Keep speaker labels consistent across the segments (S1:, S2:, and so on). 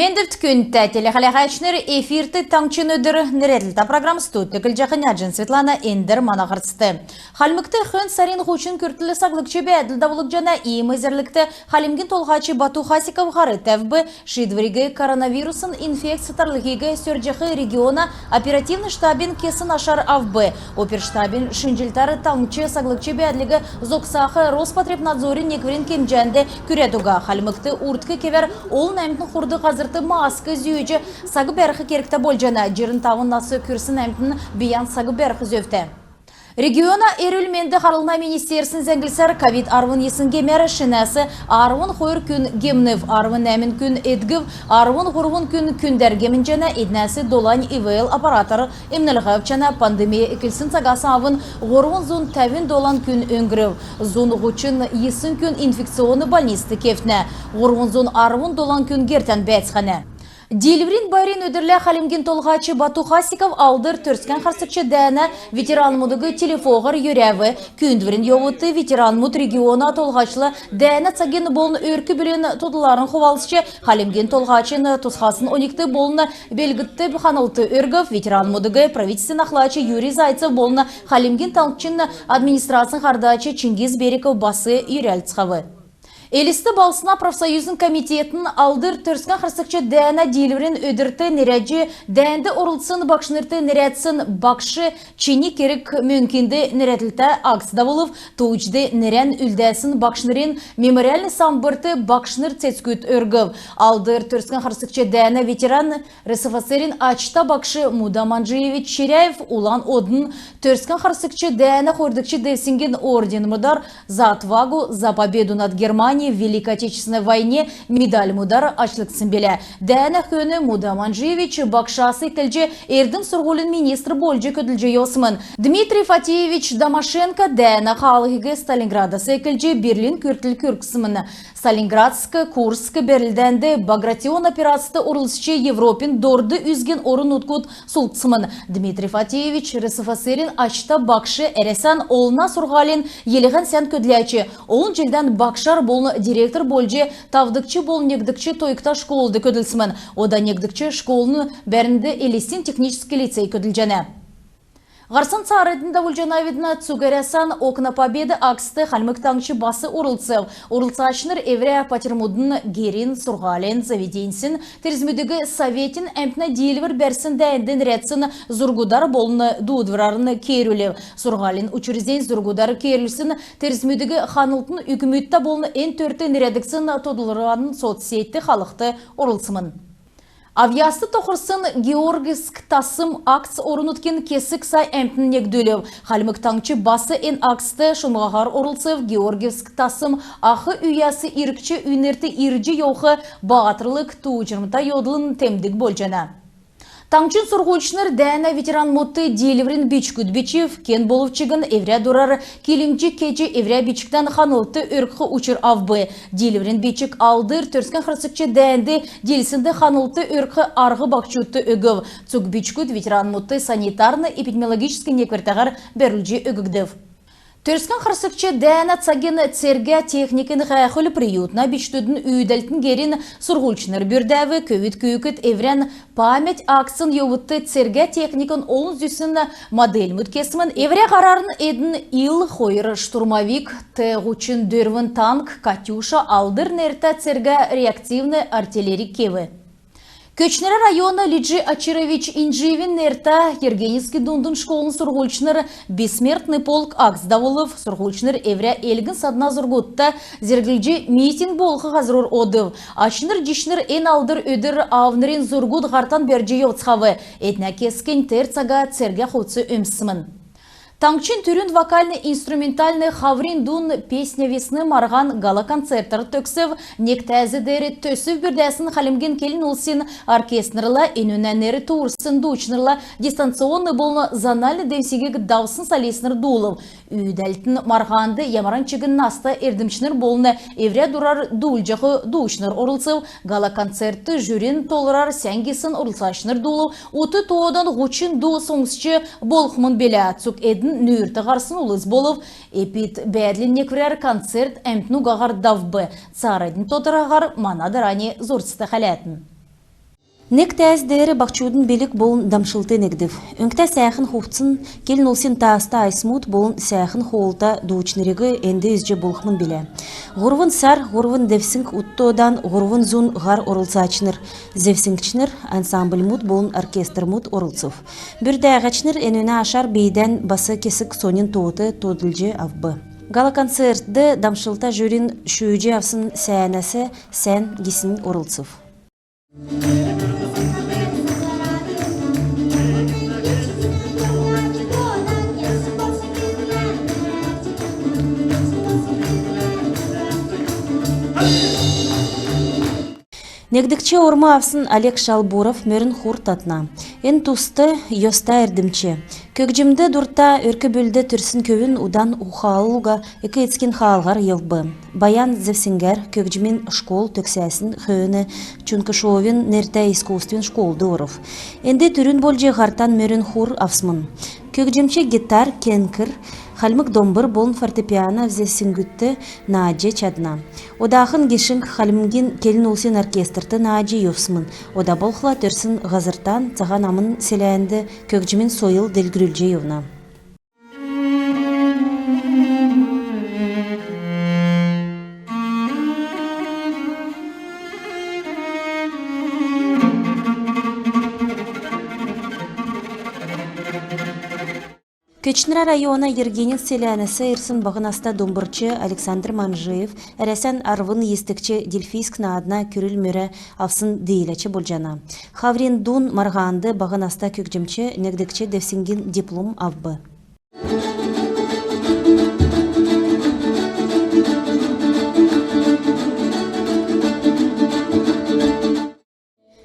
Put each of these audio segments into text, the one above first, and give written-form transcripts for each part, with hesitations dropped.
S1: Мендев ткүнтә телехалахачнер эфирты таңчын өдір неретліта программы студтекіл жақыняджын Светлана Эндер манағырсты. Халмыкты хэн сарин хучын күртілі сағлықчы бе әділдавылық жана иемезерлікті халимген толғачы Бату Хасиков ғары тәвбі шидвіригі коронавирусын инфекциятарлығыға сөржіқі региона оперативны штабин кесін ашар авбы. Оперштабин шынжилтары таңчы сағлықчы бе әділігі зоқсақы Роспотребнадзорин некверин кемжәнді күредуға халмыкты уртқы кевер ол нәмтін құрды қазыр маска зүйіжі сағы бәріқі керікті бол жана жерін тауын насы күрсін әмтін биян сағы бәріқі зөфті. Региона эрүлменді қарылна министерсін зәңгілсар ковид арвын есінге мәрі шинәсі арвын қойыр күн гемнев, арвын әмін күн эдгів, арвын ғұрвын күн күндәргемін жана еднәсі долань ИВЛ аппаратары емнілғав жана пандемия екілсін сағасы авын ғұрвын зун тәвін долан күн өңгірів, зун ғучын есін күн инфекционы больнисті кефтіне, ғұрвын зун арвын долан күн гертен бәтсхане. Дилврин байрин өдірлі халимген толғачы Бату Хасиков алдыр түрскен қарсықчы дәні ветеран мұдығы телефоғыр юрәві, күндврин йовыты ветеран мұд региона толғачылы дәні цаген болын өркі білін тұдыларын құвалысчы халимген толғачын тұсқасын 12 болыны белгітті бұханылты өргів ветеран мұдығы правительствен ақлачы Юрий Зайцев болыны халимген талқчын администрациян қардачы Чингиз Береков басы юрәлцқавы. Элисті балсына профсоюзын комитетін алдыр түрскен қырсықчы дәні дейлерін өдірті нерәджі дәнді орылсын бақшынырты нерәтсін бақшы чені керек мүмкінді нерәтілті ақсыда болып, туычды нерән үлдәсін бақшынырын мемориальны самбырты бақшыныр цецкүт өргів. Алдыр түрскен қырсықчы дәні ветеран РСФСРін ачта бақшы Муда Манжиевич Ширяев улан одын түрскен қырсықчы дәні қордықчы девсінген орден мұдар за отвагу, за победу над Германией в Великой Отечественной войне медаль мудар ачлык симбеле. Дәні хөні Муда Манжиевич бақшасы кілже ердің сұрғылын министр болжы көділже йосмын. Дмитрий Фатеевич Домашенко дәні қалығығы Сталинградасы кілже Берлин күртіл күрксімін. Сталинградск, Курск, Берлденді Багратион операцияты урылысчы Европин дорды үзген орын ұткуд сұлтсымын. Дмитрий Фатеевич РСФСРін ачта бақшы әресен олына сұрғалин еліған сән көділәчі. Олын желден бақшар болны директор болжы тавдыкчы бол негдікчі тойықта школды көділсімін. Ода негдікчі школны бәрінді Элисин технический лицей көділжәне. Ғарсан царыдында вульжанавидна цугарясан окна победы аксты халмык таңчы басы урылцев. Урылцашныр еврея патермудын герин, сургален, заведенсін, терзмүдігі советин әмпна дейлвір бәрсін дәйінден рәтсін зургудар болны дуудвырарыны керулев. Сургален учурзен зургудар керілсін, терзмүдігі ханылтын үкіметті болны ен төрті нерәдіксін тодылыранын соцсетті халықты урылсымын. Авиасты тоқырсын Георгиевск тасым акс орынуткен кесік сай әмтін негдөлев. Халмык таңчы басы ен аксты шымғағар орылсып Георгиевск тасым ақы үйясы иркчі үйнерті ирджі еуқы бағатырлық туычырмыта йодылын темдік болжана. Таңчын сұрғылшыныр дәні ветеран мұтты дейліврін бичкүд бичев, кен болывчығын евря дұрар келімчі кечі евря бичіктен ханылты өрқы учыр авбы. Дейліврін бичік алдыр түрскен қырсықчы дәнді делісінді ханылты өрқы арғы бақчутты өгів. Цук бичкүд ветеран мұтты санитарны-эпидемиологический неквертағар бәрілжі өгігдів. Түрскен қырсықчы дәні цагені церге техникін ғайқылы приютна бичтудің үйдәлтін керін сұрғылшыныр бүрдәві көвіт күйікіт еврен память аксын еуітті церге техникін олын зүйсін модель мүткесімін евре қарарын едін ил қойыр штурмовик тұғучын дөрвін танк Катюша алдыр нерті церге реактивны артиллерик кеві. Көчнері районы Лиджи Ачирович Инживин нерта Ергеневский дундын школын сұрғылшыныр бессмертный полк Аксдавылов сұрғылшыныр евря елгін садна зұргутта зергілжі митинг болқы ғазырур одыв. Ачыныр жишныр ен алдыр өдір авнырын зұргут ғартан берджі еуцқавы. Этна кескен терцага церге құтсы өмсімін. Таңчин түрін вокально-инструментальный хаврин дун песня весны марған гала-концерттар төксів, нектәзі дәрі төсів бірдәсін халімген келін олсын оркестрла, енөнәнері туырсын дучнырла, дистанционны болны заналы демсеге даусын солеснер дулып. Үйдәлтін марғанды ямаранчығын наста ердімшінер болны евре дурар дулжағы дучныр орылсып, гала-концертті жүрін толырар сәңгесін орылсашныр дулып, оты тоғадан ғучин ду соңсчы болқмын белі атсук едін нүйірті ғарсын ұлыз болып, эпид бәдлін неквірер концерт әмтіну ғағар давбы, царадын тотырағар манадыране зорсысты қалатын. Некті әздері бақчудың белік болын дамшылты негдів. Өңкті сәйхін хуқцын келін олсын тааста айсмут болын сәйхін хоолта дуучнерегі әнді үзже болқмын біле. Ғұрвын сар, ғұрвын девсінг ұттодан ғұрвын зун ғар орылсачыныр. Зевсінгчінір ансамбль мут болын оркестр мут орылсыв. Бүрді ағачыныр әнөне ашар бейден басы кесік сонин тоғыты тодылжы авбы. Гала-концертді дамшылта жүрін шүйже авсын сәйінәсі сән гесін орылсыв. Негдікче орма авсын Олег Шалбуров мөрін хур татна. Эн тусты йоста эрдімче. Көкжімді дұрта өркі бөлді түрсін көвін удан ухалуға екі ецкен хаалғар елбі. Баян Зевсингер көкжімен школ төксәсін хөөні чүнкі шоуын нерті искусствен школды оров. Энде түрін болжы ғартан мөрін хур авсмын. Көкжімче гитар, кенкір, халмык домбыр болын фортепиано взесінгүтті наадже чадна. Одағын гешін халмгин келін олсен оркестрты наадже йовсмын. Ода болхла төрсін ғазыртан цаған амын селәнді көкжімен сойыл делгірілже евна. Көчнера района Ергенец селянысы ерсын бағынаста домбырчы Александр Манжиев, әрәсән арвын естікчі Дельфийск на адна күріл мөрі авсын дейләчі болжана. Хаврин дун марғанды бағынаста көкжімчі негдікчі девсінген диплом авбы.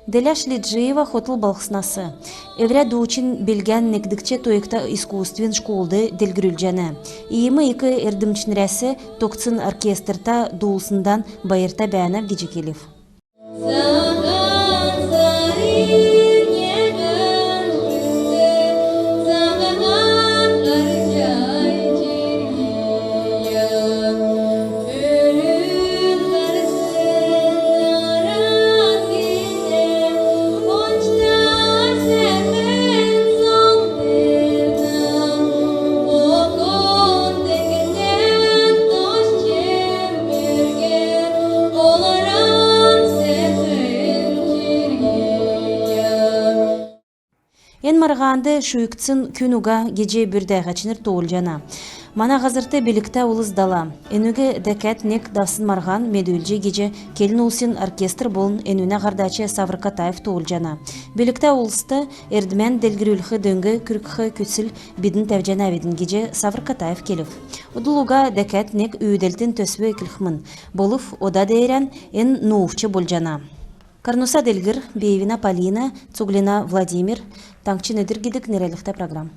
S1: Деляш Лиджиева хотыл балқснасы. Эвря дучин белген негдікче тойықта искусствен школды делгірілжәні. Иемі екі эрдімчінрәсі тоқцын оркестрта дулсындан байырта бәйінав гечекелев. Ен марғанды шүйікцін күн уға геже бүрді ғачыныр тоғыл жана. Мана ғазырты белікті олыз дала. Энуге дәкәт нек дасын марған медуілже геже келін олсын оркестр болын энуіне ғардачы Савр Катаев тоғыл жана. Белікті олысты әрдімен делгірілхі дөңгі күркхі күтсіл бидін тәвжана ведін геже Савр Катаев келіп. Удылуға дәкәт нек үйделтін төсве кілхмін. Болыв ода дейрен ен нуовчы бол жана. Карнуса Делгір, Бейвина Полина, Цуглина Владимир, Таңчин өдіргедік нерелікті программ.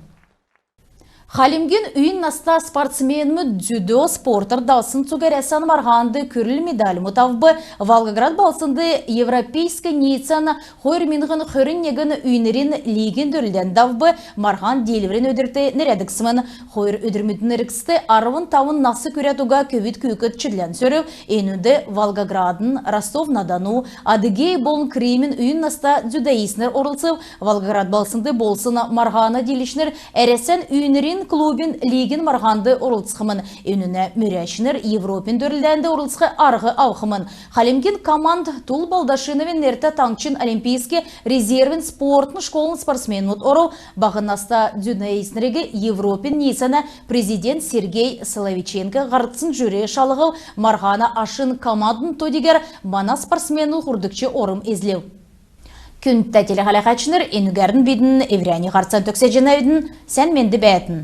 S1: Халимген үйін наста спортсменмі дзюдо спортыр даусын цугарясан марғанды көріл медаль мұтавбы Волгоград балсынды европейскі нейцаны хойрминғын хөріннегін үйінерін леген дөрілден давбы марған дейліврен өдірті нерәдіксімін. Хойр өдірметін әріксті арвын тауын насы көретуға көвіт күйкіт чүрлен сөріп, енуді Волгоградын, Ростов-на-Дону, Адыгей болын кремін үйін наста дзюдоиснер орылсып, Волгоград балсынды болсына марғаны делішнер әресен үйінерін клубин лигин марғанды орылсқымын. Өніне мөрәшінер Европен дөрілдәнді орылсқы арғы ауқымын. Халимген команд Тул Балдашиновен нерті Таңчин олимпийский резервин спортын школын спортсмен ору бағынаста дүнәйіснерегі Европен несіні президент Сергей Соловиченко ғарытсын жүре шалығы марғана ашын командын тодегер бана спортсмену құрдықчы орым ezлеу. Күн тәтелі қалақачыныр, енігерін бейдің еврәні ғарцан төксе женайдың сән менді бәйтін.